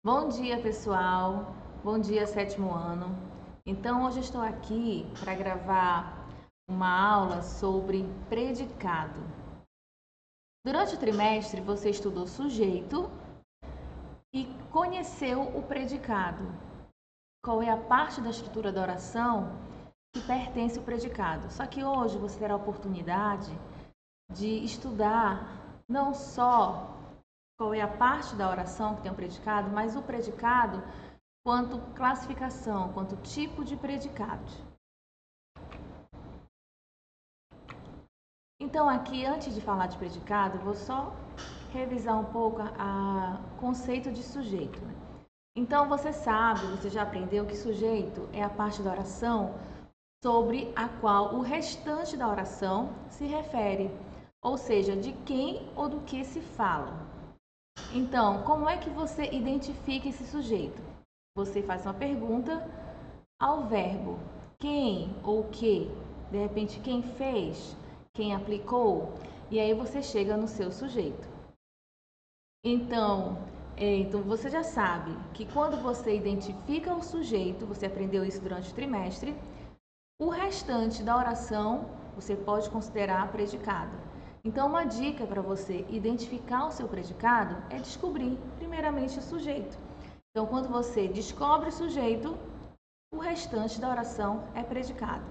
Bom dia, pessoal. Bom dia, sétimo ano. Então, hoje eu estou aqui para gravar uma aula sobre predicado. Durante o trimestre, você estudou sujeito e conheceu o predicado. Qual é a parte da estrutura da oração que pertence ao predicado? Só que hoje você terá a oportunidade de estudar não só qual é a parte da oração que tem o predicado, mas o predicado quanto classificação, quanto tipo de predicado. Então aqui, antes de falar de predicado, vou só revisar um pouco o conceito de sujeito. Então você sabe, você já aprendeu que sujeito é a parte da oração sobre a qual o restante da oração se refere, ou seja, de quem ou do que se fala. Então, como é que você identifica esse sujeito? Você faz uma pergunta ao verbo quem ou que, de repente quem fez, quem aplicou, e aí você chega no seu sujeito. Então você já sabe que quando você identifica o sujeito, você aprendeu isso durante o trimestre, o restante da oração você pode considerar predicado. Então, uma dica para você identificar o seu predicado é descobrir, primeiramente, o sujeito. Então, quando você descobre o sujeito, o restante da oração é predicado.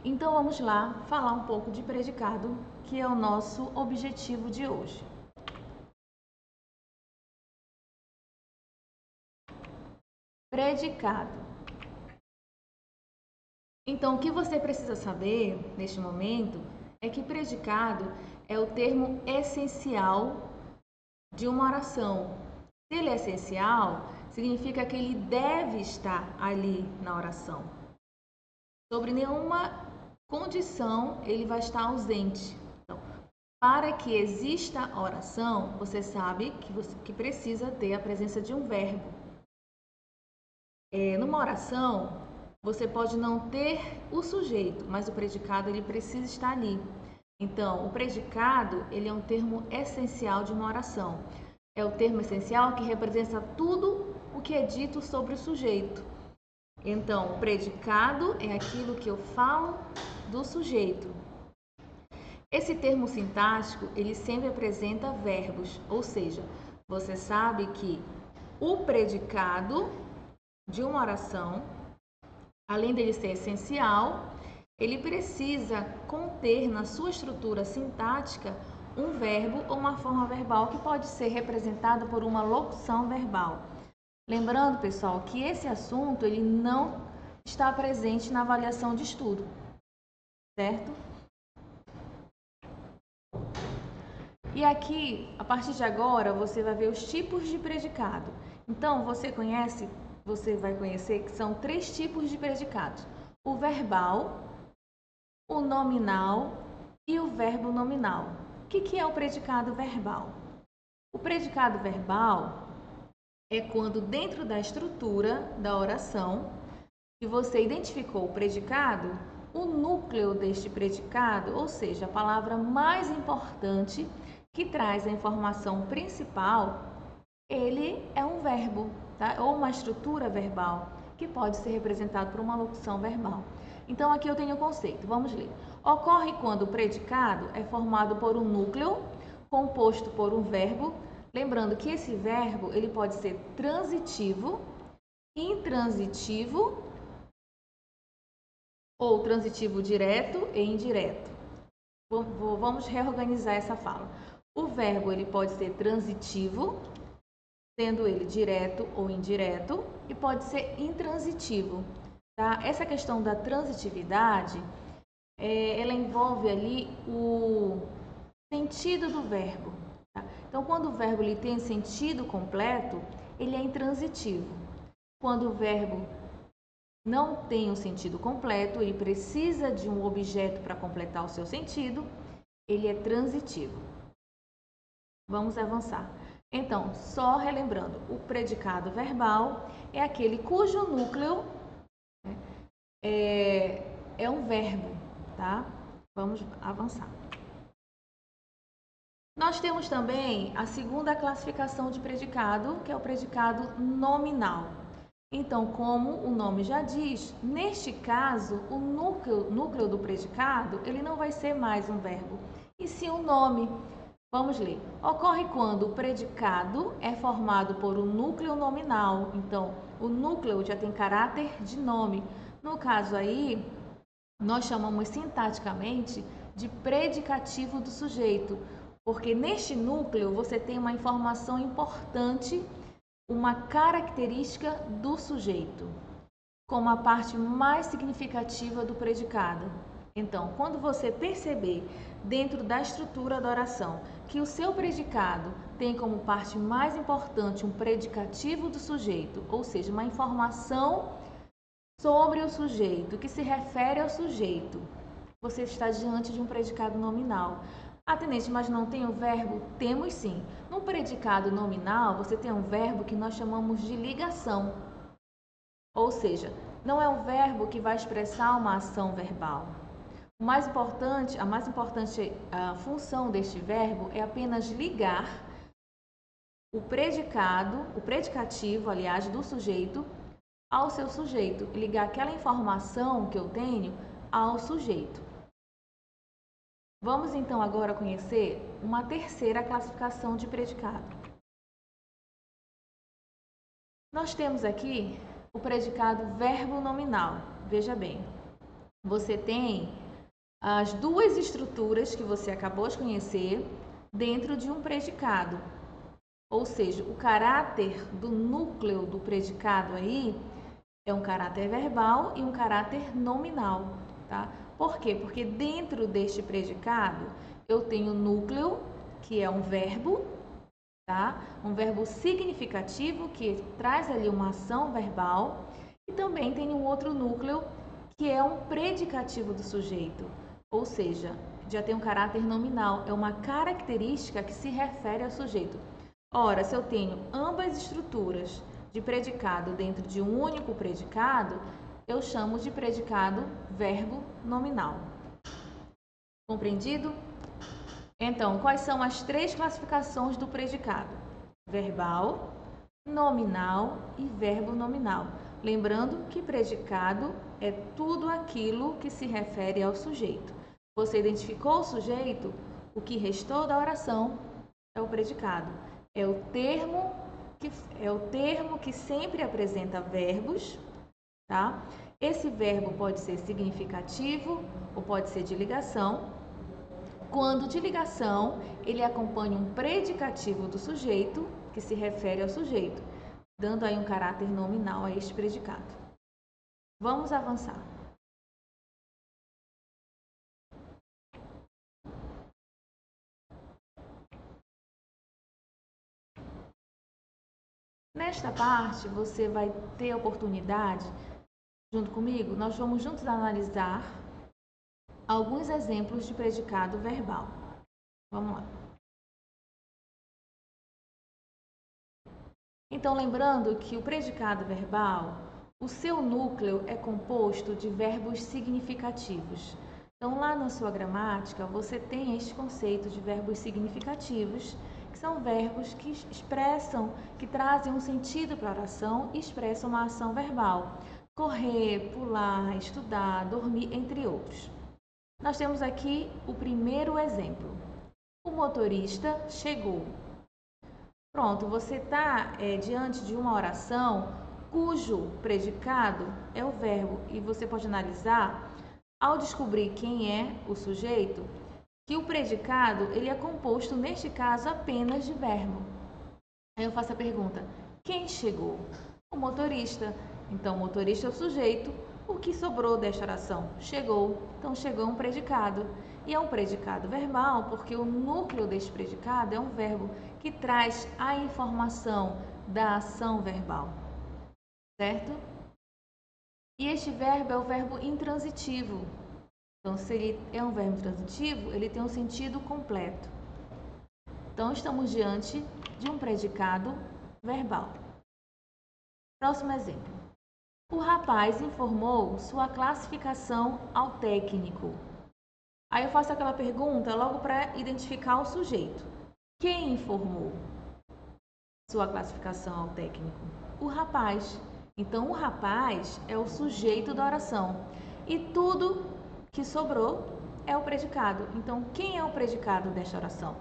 Então, vamos lá falar um pouco de predicado, que é o nosso objetivo de hoje. Predicado. Então, o que você precisa saber neste momento é que predicado é o termo essencial de uma oração. Se ele é essencial, significa que ele deve estar ali na oração. Sobre nenhuma condição ele vai estar ausente. Então, para que exista a oração, você sabe que precisa ter a presença de um verbo. Numa oração, você pode não ter o sujeito, mas o predicado ele precisa estar ali. Então, o predicado ele é um termo essencial de uma oração. É o termo essencial que representa tudo o que é dito sobre o sujeito. Então, o predicado é aquilo que eu falo do sujeito. Esse termo sintático, ele sempre apresenta verbos, ou seja, você sabe que o predicado de uma oração, além dele ser essencial, ele precisa conter na sua estrutura sintática um verbo ou uma forma verbal que pode ser representada por uma locução verbal. Lembrando, pessoal, que esse assunto ele não está presente na avaliação de estudo, certo? E aqui, a partir de agora, você vai ver os tipos de predicado. Então, você vai conhecer que são 3 tipos de predicados: o verbal, o nominal e o verbo nominal. O que é o predicado verbal? O predicado verbal é quando dentro da estrutura da oração que você identificou o predicado, o núcleo deste predicado, ou seja, a palavra mais importante que traz a informação principal, ele é um verbo, tá? Ou uma estrutura verbal, que pode ser representado por uma locução verbal. Então, aqui eu tenho o conceito, vamos ler. Ocorre quando o predicado é formado por um núcleo composto por um verbo, lembrando que esse verbo ele pode ser transitivo, intransitivo ou transitivo direto e indireto. Vamos reorganizar essa fala. O verbo ele pode ser transitivo, sendo ele direto ou indireto, e pode ser intransitivo. Tá? Essa questão da transitividade, ela envolve ali o sentido do verbo. Tá? Então, quando o verbo ele tem sentido completo, ele é intransitivo. Quando o verbo não tem um sentido completo, ele precisa de um objeto para completar o seu sentido, ele é transitivo. Vamos avançar. Então, só relembrando, o predicado verbal é aquele cujo núcleo é um verbo, tá? Vamos avançar. Nós temos também a segunda classificação de predicado, que é o predicado nominal. Então, como o nome já diz, neste caso, o núcleo do predicado, ele não vai ser mais um verbo, e sim um nome. Vamos ler. Ocorre quando o predicado é formado por um núcleo nominal. Então, o núcleo já tem caráter de nome. No caso aí, nós chamamos sintaticamente de predicativo do sujeito, porque neste núcleo você tem uma informação importante, uma característica do sujeito, como a parte mais significativa do predicado. Então, quando você perceber dentro da estrutura da oração que o seu predicado tem como parte mais importante um predicativo do sujeito, ou seja, uma informação sobre o sujeito que se refere ao sujeito, você está diante de um predicado nominal. Tenente, mas não tem o verbo? Temos sim. No predicado nominal, você tem um verbo que nós chamamos de ligação. Ou seja, não é um verbo que vai expressar uma ação verbal. A mais importante função deste verbo é apenas ligar o predicativo, aliás, do sujeito ao seu sujeito, ligar aquela informação que eu tenho ao sujeito. Vamos então agora conhecer uma terceira classificação de predicado. Nós temos aqui o predicado verbo nominal. Veja bem, você tem as duas estruturas que você acabou de conhecer dentro de um predicado. Ou seja, o caráter do núcleo do predicado aí é um caráter verbal e um caráter nominal, tá? Por quê? Porque dentro deste predicado eu tenho o núcleo, que é um verbo, tá? Um verbo significativo que traz ali uma ação verbal, e também tem um outro núcleo que é um predicativo do sujeito, ou seja, já tem um caráter nominal, é uma característica que se refere ao sujeito. Ora, se eu tenho ambas estruturas de predicado dentro de um único predicado, eu chamo de predicado verbo nominal. Compreendido? Então, quais são as três classificações do predicado? Verbal, nominal e verbo nominal. Lembrando que predicado é tudo aquilo que se refere ao sujeito. Você identificou o sujeito? O que restou da oração é o predicado. É o termo que sempre apresenta verbos, tá? Esse verbo pode ser significativo ou pode ser de ligação. Quando de ligação, ele acompanha um predicativo do sujeito, que se refere ao sujeito, dando aí um caráter nominal a este predicado. Vamos avançar. Nesta parte, você vai ter a oportunidade, junto comigo, nós vamos juntos analisar alguns exemplos de predicado verbal. Vamos lá. Então, lembrando que o predicado verbal, o seu núcleo é composto de verbos significativos. Então, lá na sua gramática, você tem este conceito de verbos significativos, que são verbos que expressam, que trazem um sentido para a oração e expressam uma ação verbal. Correr, pular, estudar, dormir, entre outros. Nós temos aqui o primeiro exemplo. O motorista chegou. Pronto, você está diante de uma oração cujo predicado é o verbo e você pode analisar, ao descobrir quem é o sujeito, que o predicado ele é composto, neste caso, apenas de verbo. Aí eu faço a pergunta, quem chegou? O motorista. Então, o motorista é o sujeito. O que sobrou desta oração? Chegou. Então, chegou um predicado. E é um predicado verbal porque o núcleo deste predicado é um verbo que traz a informação da ação verbal. Certo? E este verbo é o verbo intransitivo. Então, se ele é um verbo transitivo, ele tem um sentido completo. Então, estamos diante de um predicado verbal. Próximo exemplo. O rapaz informou sua classificação ao técnico. Aí eu faço aquela pergunta logo para identificar o sujeito. Quem informou sua classificação ao técnico? O rapaz. Então, o rapaz é o sujeito da oração. E tudo que sobrou é o predicado. Então, quem é o predicado desta oração?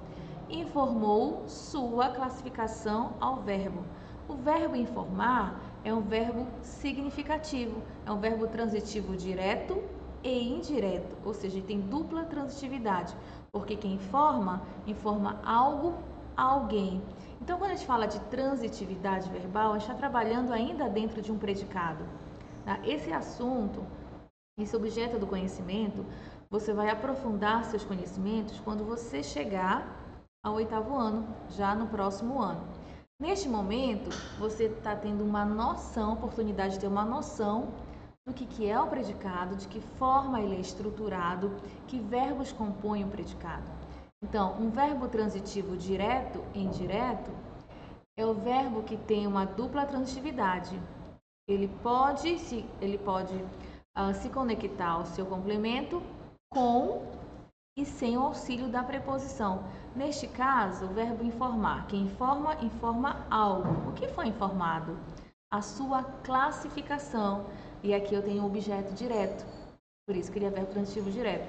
Informou sua classificação ao verbo. O verbo informar é um verbo significativo, é um verbo transitivo direto e indireto, ou seja, tem dupla transitividade, porque quem informa, informa algo a alguém. Então, quando a gente fala de transitividade verbal, a gente está trabalhando ainda dentro de um predicado. Tá? Esse assunto, esse objeto do conhecimento, você vai aprofundar seus conhecimentos quando você chegar ao 8º ano, já no próximo ano. Neste momento, você está tendo uma noção, oportunidade de ter uma noção do que é o predicado, de que forma ele é estruturado, que verbos compõem o predicado. Então, um verbo transitivo direto e indireto é o verbo que tem uma dupla transitividade. Ele pode se conectar ao seu complemento com e sem o auxílio da preposição. Neste caso, o verbo informar. Quem informa, informa algo. O que foi informado? A sua classificação. E aqui eu tenho o objeto direto. Por isso que ele é verbo transitivo direto.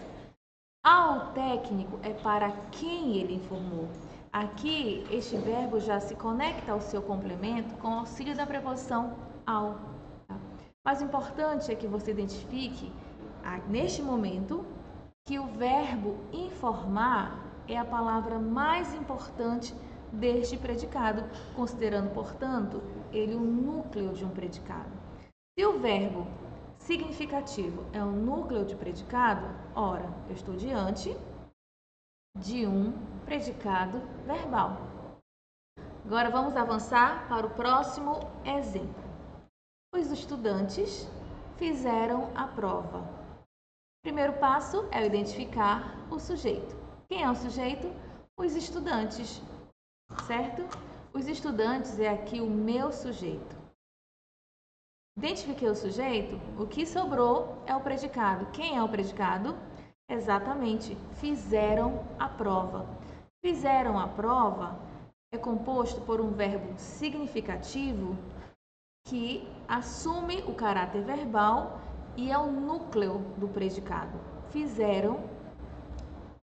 Ao técnico é para quem ele informou. Aqui, este verbo já se conecta ao seu complemento com o auxílio da preposição ao. Tá? Mas o importante é que você identifique, neste momento, que o verbo informar é a palavra mais importante deste predicado, considerando, portanto, ele o núcleo de um predicado. Se o verbo significativo é um núcleo de predicado, ora, eu estou diante de um predicado verbal. Agora vamos avançar para o próximo exemplo. Os estudantes fizeram a prova. O primeiro passo é identificar o sujeito. Quem é o sujeito? Os estudantes, certo? Os estudantes é aqui o meu sujeito. Identifiquei o sujeito, o que sobrou é o predicado. Quem é o predicado? Exatamente, fizeram a prova. Fizeram a prova é composto por um verbo significativo que assume o caráter verbal e é o núcleo do predicado. Fizeram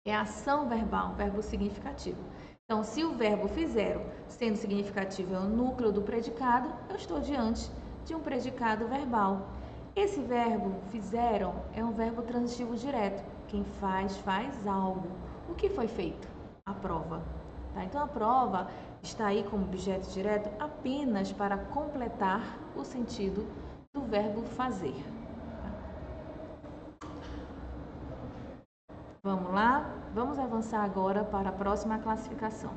é ação verbal, verbo significativo. Então, se o verbo fizeram, sendo significativo, é o núcleo do predicado, eu estou diante de um predicado verbal. Esse verbo fizeram é um verbo transitivo direto. Quem faz, faz algo. O que foi feito? A prova. Tá? Então, a prova está aí como objeto direto apenas para completar o sentido do verbo fazer. Vamos lá? Vamos avançar agora para a próxima classificação.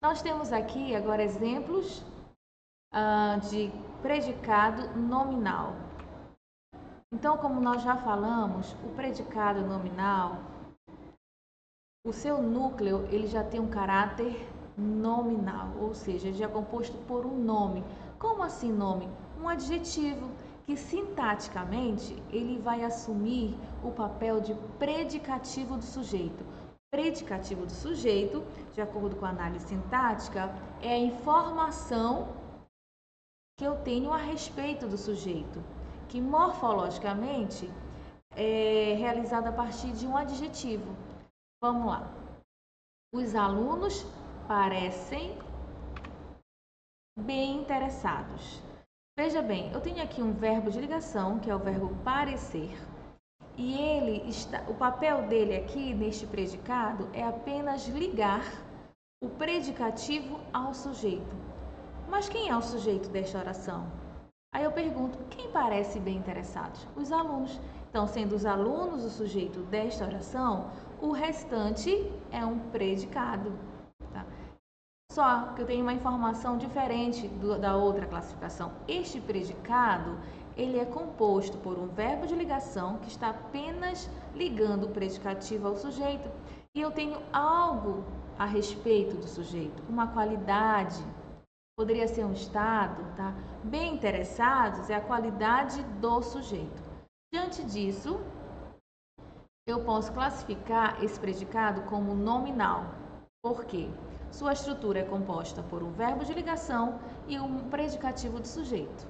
Nós temos aqui agora exemplos de predicado nominal. Então, como nós já falamos, o predicado nominal, o seu núcleo, ele já tem um caráter nominal, ou seja, ele já é composto por um nome. Como assim nome? Um adjetivo que sintaticamente ele vai assumir o papel de predicativo do sujeito. Predicativo do sujeito, de acordo com a análise sintática, é a informação que eu tenho a respeito do sujeito, que morfologicamente é realizada a partir de um adjetivo. Vamos lá. Os alunos parecem bem interessados. Veja bem, eu tenho aqui um verbo de ligação, que é o verbo parecer, e o papel dele aqui neste predicado é apenas ligar o predicativo ao sujeito. Mas quem é o sujeito desta oração? Aí eu pergunto, quem parece bem interessados? Os alunos. Então, sendo os alunos o sujeito desta oração, o restante é um predicado. Tá? Só que eu tenho uma informação diferente da outra classificação. Este predicado, ele é composto por um verbo de ligação que está apenas ligando o predicativo ao sujeito. E eu tenho algo a respeito do sujeito, uma qualidade. Poderia ser um estado, tá? Bem interessados é a qualidade do sujeito. Diante disso, eu posso classificar esse predicado como nominal. Por quê? Sua estrutura é composta por um verbo de ligação e um predicativo do sujeito.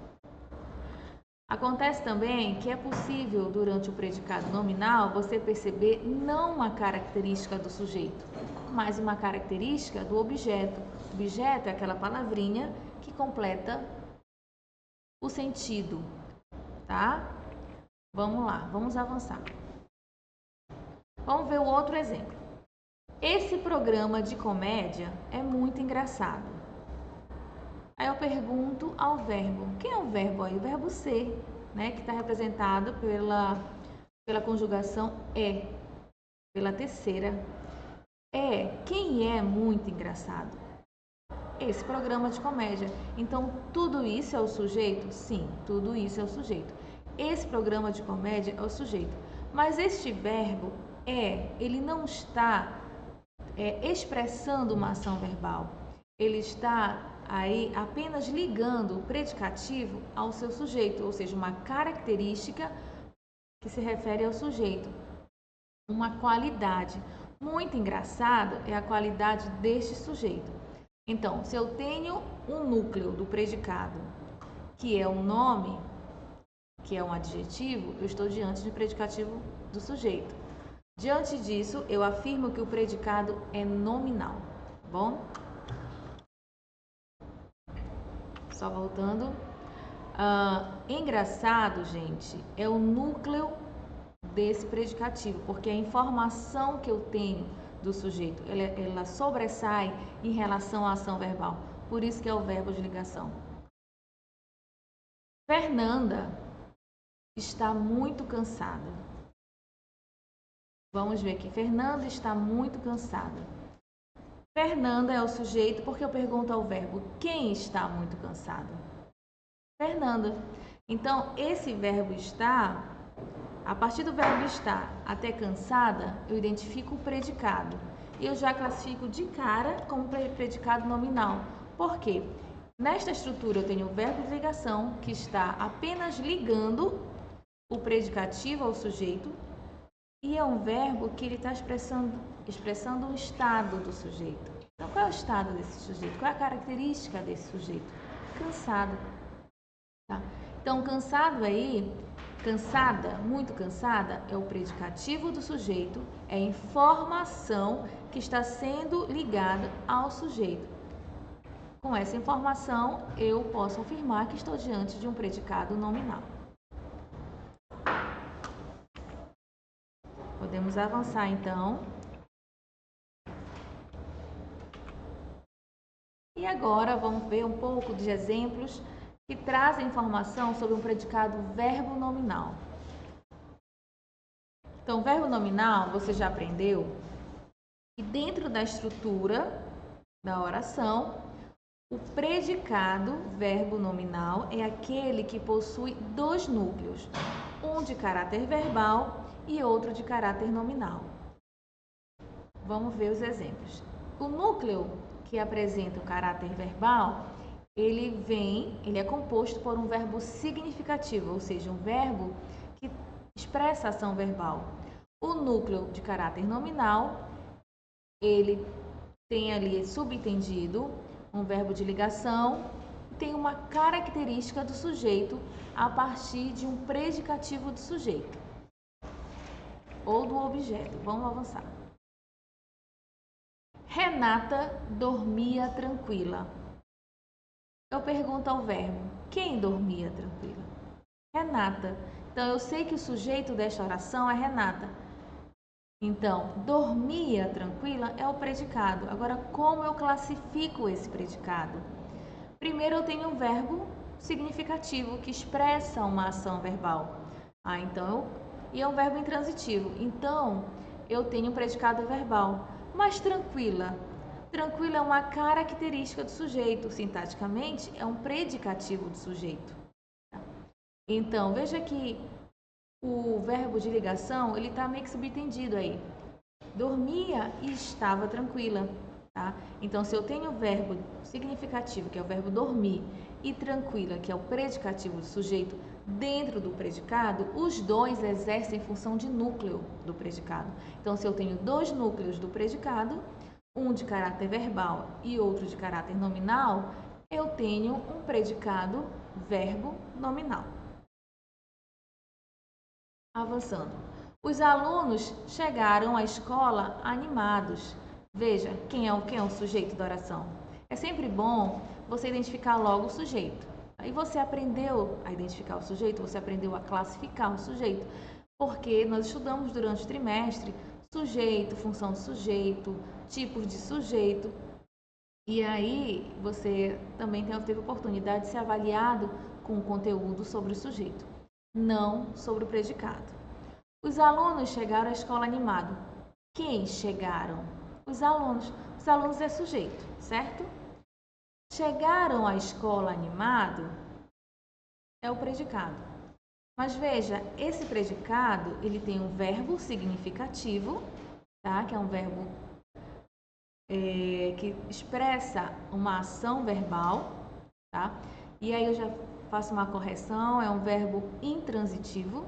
Acontece também que é possível, durante o predicado nominal, você perceber não uma característica do sujeito, mas uma característica do objeto. O objeto é aquela palavrinha que completa o sentido, tá? Vamos lá, vamos avançar. Vamos ver o outro exemplo. Esse programa de comédia é muito engraçado. Aí eu pergunto ao verbo. Quem é o verbo aí? O verbo ser, né? Que está representado pela conjugação é, pela terceira. Quem é muito engraçado? Esse programa de comédia. Então, tudo isso é o sujeito? Sim, tudo isso é o sujeito. Esse programa de comédia é o sujeito. Mas este verbo ele não está expressando uma ação verbal. Ele está aí apenas ligando o predicativo ao seu sujeito, ou seja, uma característica que se refere ao sujeito, uma qualidade. Muito engraçado é a qualidade deste sujeito. Então, se eu tenho um núcleo do predicado, que é um nome, que é um adjetivo, eu estou diante de um predicativo do sujeito. Diante disso, eu afirmo que o predicado é nominal, tá bom? Só voltando. Engraçado, gente, é o núcleo desse predicativo, porque a informação que eu tenho do sujeito, ela sobressai em relação à ação verbal. Por isso que é o verbo de ligação. Fernanda está muito cansada. Vamos ver aqui. Fernanda está muito cansada. Fernanda é o sujeito porque eu pergunto ao verbo quem está muito cansado? Fernanda. Então, esse verbo está, a partir do verbo estar até cansada, eu identifico o predicado. E eu já classifico de cara como predicado nominal. Por quê? Nesta estrutura eu tenho o verbo de ligação que está apenas ligando o predicativo ao sujeito. E é um verbo que ele está expressando um estado do sujeito. Então, qual é o estado desse sujeito? Qual é a característica desse sujeito? Cansado. Tá? Então, cansado aí, cansada, muito cansada, é o predicativo do sujeito, é a informação que está sendo ligada ao sujeito. Com essa informação, eu posso afirmar que estou diante de um predicado nominal. Podemos avançar, então. E agora vamos ver um pouco de exemplos que trazem informação sobre um predicado verbo nominal. Então, verbo nominal, você já aprendeu que dentro da estrutura da oração, o predicado verbo nominal é aquele que possui dois núcleos, um de caráter verbal e outro de caráter nominal. Vamos ver os exemplos. O núcleo que apresenta o caráter verbal, ele é composto por um verbo significativo, ou seja, um verbo que expressa a ação verbal. O núcleo de caráter nominal, ele tem ali subentendido um verbo de ligação, tem uma característica do sujeito a partir de um predicativo do sujeito ou do objeto. Vamos avançar. Renata dormia tranquila. Eu pergunto ao verbo, quem dormia tranquila? Renata. Então, eu sei que o sujeito desta oração é Renata. Então, dormia tranquila é o predicado. Agora, como eu classifico esse predicado? Primeiro, eu tenho um verbo significativo que expressa uma ação verbal. E é um verbo intransitivo. Então, eu tenho um predicado verbal. Mas tranquila. Tranquila é uma característica do sujeito. Sintaticamente, é um predicativo do sujeito. Então, veja que o verbo de ligação, ele está meio que subentendido aí. Dormia e estava tranquila. Tá? Então, se eu tenho o verbo significativo, que é o verbo dormir, e tranquila, que é o predicativo do sujeito, dentro do predicado, os dois exercem função de núcleo do predicado. Então, se eu tenho dois núcleos do predicado, um de caráter verbal e outro de caráter nominal, eu tenho um predicado verbo nominal. Avançando. Os alunos chegaram à escola animados. Veja, quem é o sujeito da oração? É sempre bom você identificar logo o sujeito. Aí você aprendeu a identificar o sujeito, você aprendeu a classificar o sujeito, porque nós estudamos durante o trimestre sujeito, função do sujeito, tipos de sujeito. E aí você também teve a oportunidade de ser avaliado com o conteúdo sobre o sujeito, não sobre o predicado. Os alunos chegaram à escola animado. Quem chegaram? Os alunos. Os alunos é sujeito, certo? Chegaram à escola animado é o predicado. Mas veja, esse predicado, ele tem um verbo significativo, tá? Que é um verbo que expressa uma ação verbal, tá? E aí eu já faço uma correção, é um verbo intransitivo.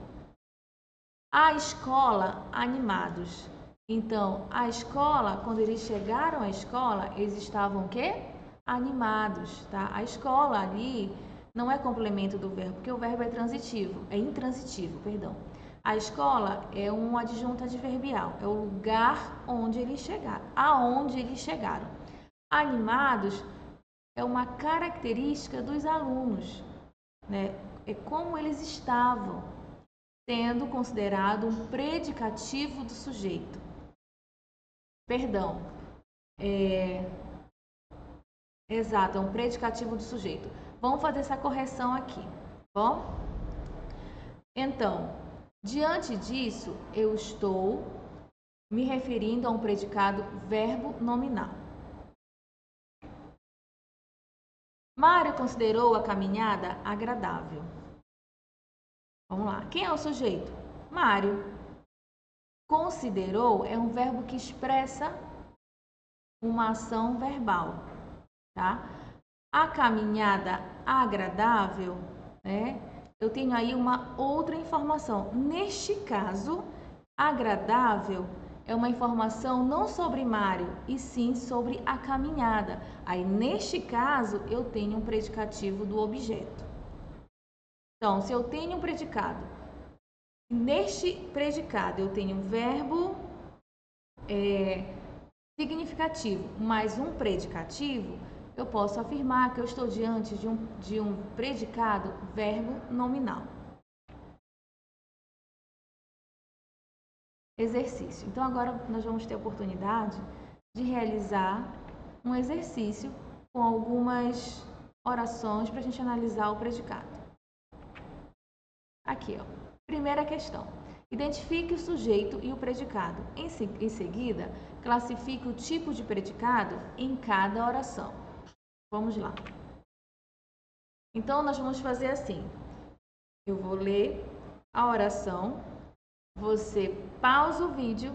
A escola, animados. Então, a escola, quando eles chegaram à escola, eles estavam o quê? Animados, tá? A escola ali não é complemento do verbo, porque o verbo é intransitivo, perdão. A escola é um adjunto adverbial, é o lugar onde eles chegaram, aonde eles chegaram. Animados é uma característica dos alunos, né? É como eles estavam, sendo considerado um predicativo do sujeito. Perdão, exato, é um predicativo do sujeito. Vamos fazer essa correção aqui, bom? Então, diante disso, eu estou me referindo a um predicado verbo nominal. Mário considerou a caminhada agradável. Vamos lá. Quem é o sujeito? Mário. Considerou é um verbo que expressa uma ação verbal, tá? A caminhada agradável, né? Eu tenho aí uma outra informação. Neste caso, agradável é uma informação não sobre Mário, e sim sobre a caminhada. Aí, neste caso, eu tenho um predicativo do objeto. Então, se eu tenho um predicado, neste predicado eu tenho um verbo significativo mais um predicativo, eu posso afirmar que eu estou diante de um predicado verbo nominal. Exercício. Então, agora nós vamos ter a oportunidade de realizar um exercício com algumas orações para a gente analisar o predicado. Aqui, ó. Primeira questão. Identifique o sujeito e o predicado. Em seguida, classifique o tipo de predicado em cada oração. Vamos lá. Então, nós vamos fazer assim. Eu vou ler a oração, você pausa o vídeo,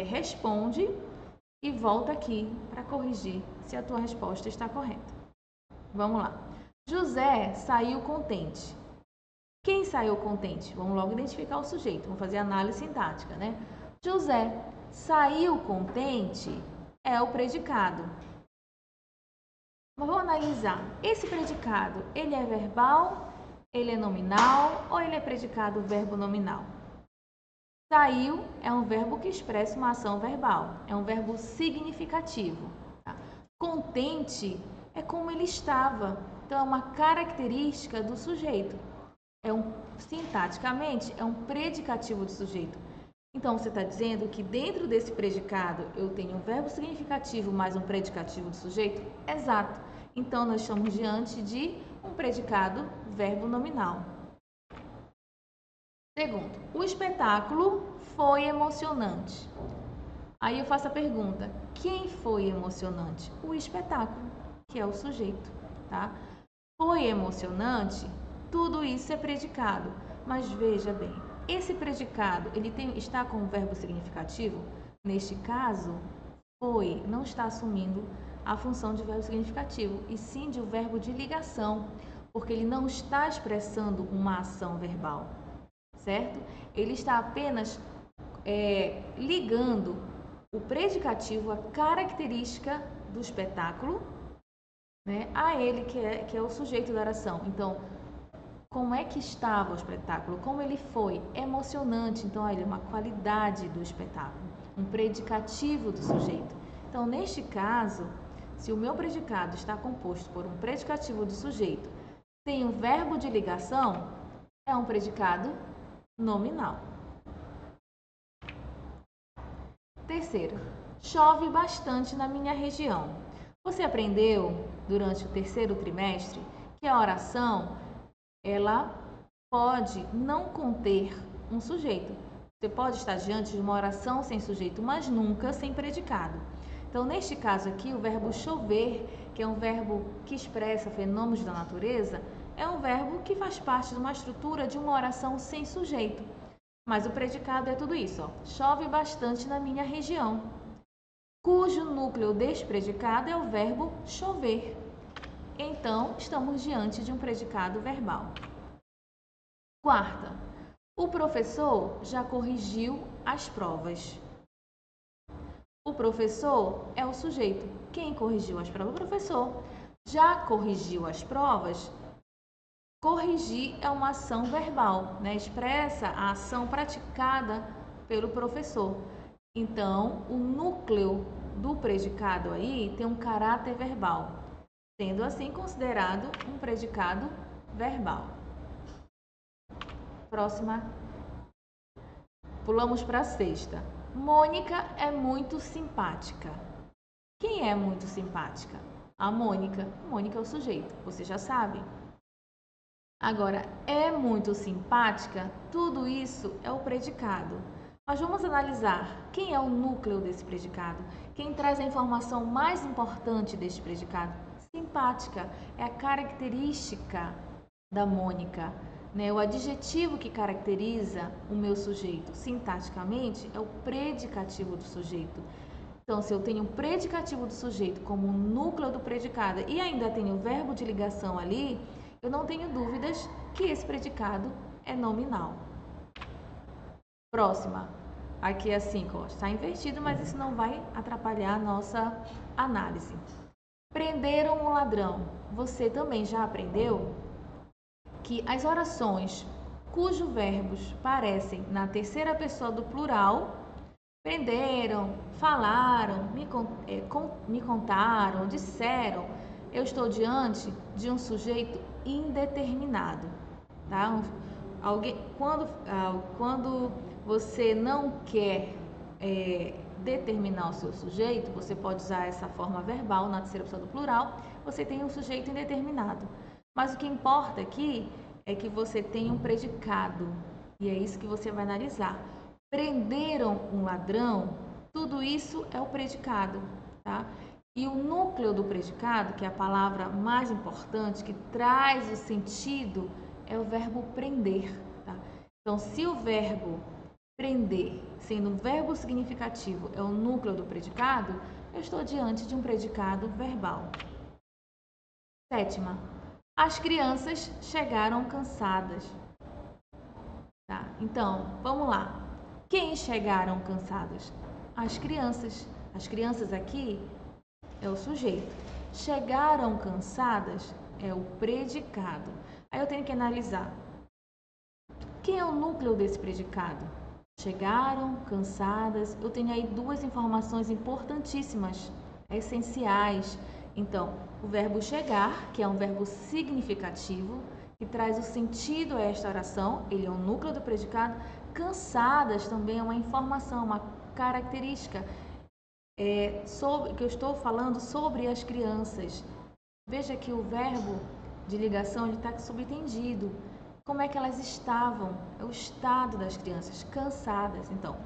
responde e volta aqui para corrigir se a tua resposta está correta. Vamos lá. José saiu contente. Quem saiu contente? Vamos logo identificar o sujeito. Vamos fazer análise sintática, né? José saiu contente é o predicado. Mas vamos analisar. Esse predicado, ele é verbal, ele é nominal ou ele é predicado verbo nominal? Saiu é um verbo que expressa uma ação verbal. É um verbo significativo. Tá? Contente é como ele estava. Então, é uma característica do sujeito. Sintaticamente, é um predicativo do sujeito. Então, você está dizendo que dentro desse predicado eu tenho um verbo significativo mais um predicativo do sujeito? Exato. Então, nós estamos diante de um predicado verbo nominal. Segundo, o espetáculo foi emocionante. Aí eu faço a pergunta, quem foi emocionante? O espetáculo, que é o sujeito, tá? Foi emocionante? Tudo isso é predicado, mas veja bem, esse predicado, ele está com um verbo significativo? Neste caso, foi, não está assumindo a função de verbo significativo, e sim de um verbo de ligação. porque ele não está expressando uma ação verbal, certo? Ele está apenas ligando o predicativo, a característica do espetáculo, né, a ele que é o sujeito da oração. Então, como é que estava o espetáculo? Como ele foi? Emocionante. Então, olha, uma qualidade do espetáculo, um predicativo do sujeito. Então, neste caso, se o meu predicado está composto por um predicativo do sujeito, tem um verbo de ligação, é um predicado nominal. Terceiro, chove bastante na minha região. Você aprendeu durante o terceiro trimestre que a oração ela pode não conter um sujeito. Você pode estar diante de uma oração sem sujeito, mas nunca sem predicado. Então, neste caso aqui, o verbo chover, que é um verbo que expressa fenômenos da natureza, é um verbo que faz parte de uma estrutura de uma oração sem sujeito. Mas o predicado é tudo isso, ó. Chove bastante na minha região, cujo núcleo deste predicado é o verbo chover. Então, estamos diante de um predicado verbal. Quarta, o professor já corrigiu as provas. O professor é o sujeito. Quem corrigiu as provas? O professor. Já corrigiu as provas? Corrigir é uma ação verbal, né? Expressa a ação praticada pelo professor. Então, o núcleo do predicado aí tem um caráter verbal, sendo assim considerado um predicado verbal. Próxima. Pulamos para a sexta. Mônica é muito simpática. Quem é muito simpática? A Mônica. Mônica é o sujeito, você já sabe. Agora, é muito simpática, tudo isso é o predicado. Mas vamos analisar quem é o núcleo desse predicado. Quem traz a informação mais importante deste predicado? Simpática é a característica da Mônica, né? O adjetivo que caracteriza o meu sujeito sintaticamente é o predicativo do sujeito. Então, se eu tenho um predicativo do sujeito como núcleo do predicado e ainda tenho o verbo de ligação ali, eu não tenho dúvidas que esse predicado é nominal. Próxima. Aqui é assim, está invertido, mas isso não vai atrapalhar a nossa análise. Prenderam um ladrão. Você também já aprendeu que as orações cujos verbos parecem na terceira pessoa do plural, prenderam, falaram, me contaram, disseram, eu estou diante de um sujeito indeterminado, tá? Quando você não quer determinar o seu sujeito, você pode usar essa forma verbal na terceira pessoa do plural, você tem um sujeito indeterminado. Mas o que importa aqui é que você tem um predicado, e é isso que você vai analisar. Prenderam um ladrão, tudo isso é o predicado, tá? E o núcleo do predicado, que é a palavra mais importante, que traz o sentido, é o verbo prender, tá? Então, se o verbo prender, sendo um verbo significativo, é o núcleo do predicado, eu estou diante de um predicado verbal. Sétima. As crianças chegaram cansadas. Tá? Então, vamos lá. Quem chegaram cansadas? As crianças. As crianças aqui é o sujeito. Chegaram cansadas é o predicado. Aí eu tenho que analisar. Quem é o núcleo desse predicado? Chegaram cansadas. Eu tenho aí duas informações importantíssimas, essenciais. Então, o verbo chegar, que é um verbo significativo, que traz o sentido a esta oração, ele é o núcleo do predicado. Cansadas também é uma informação, uma característica que eu estou falando sobre as crianças. Veja que o verbo de ligação está subentendido. Como é que elas estavam? É o estado das crianças, cansadas. Então,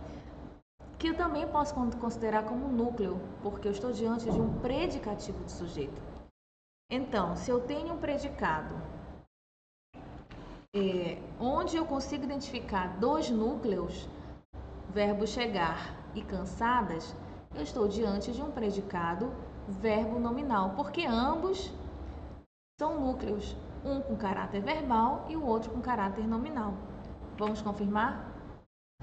que eu também posso considerar como núcleo, porque eu estou diante de um predicativo do sujeito. Então, se eu tenho um predicado onde eu consigo identificar dois núcleos, verbo chegar e cansadas, eu estou diante de um predicado verbo nominal, porque ambos são núcleos. um com caráter verbal e o outro com caráter nominal. Vamos confirmar?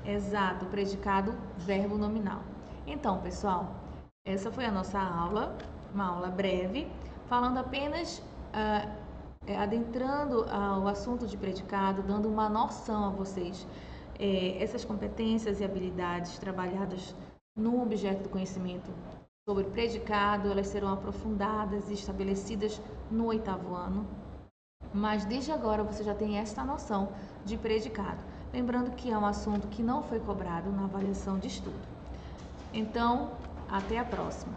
Exato, predicado, verbo nominal. Então, pessoal, essa foi a nossa aula, uma aula breve, falando apenas, adentrando ao assunto de predicado, dando uma noção a vocês. Essas competências e habilidades trabalhadas no objeto do conhecimento sobre predicado, elas serão aprofundadas e estabelecidas no 8º ano, mas desde agora você já tem esta noção de predicado. Lembrando que é um assunto que não foi cobrado na avaliação de estudo. Então, até a próxima!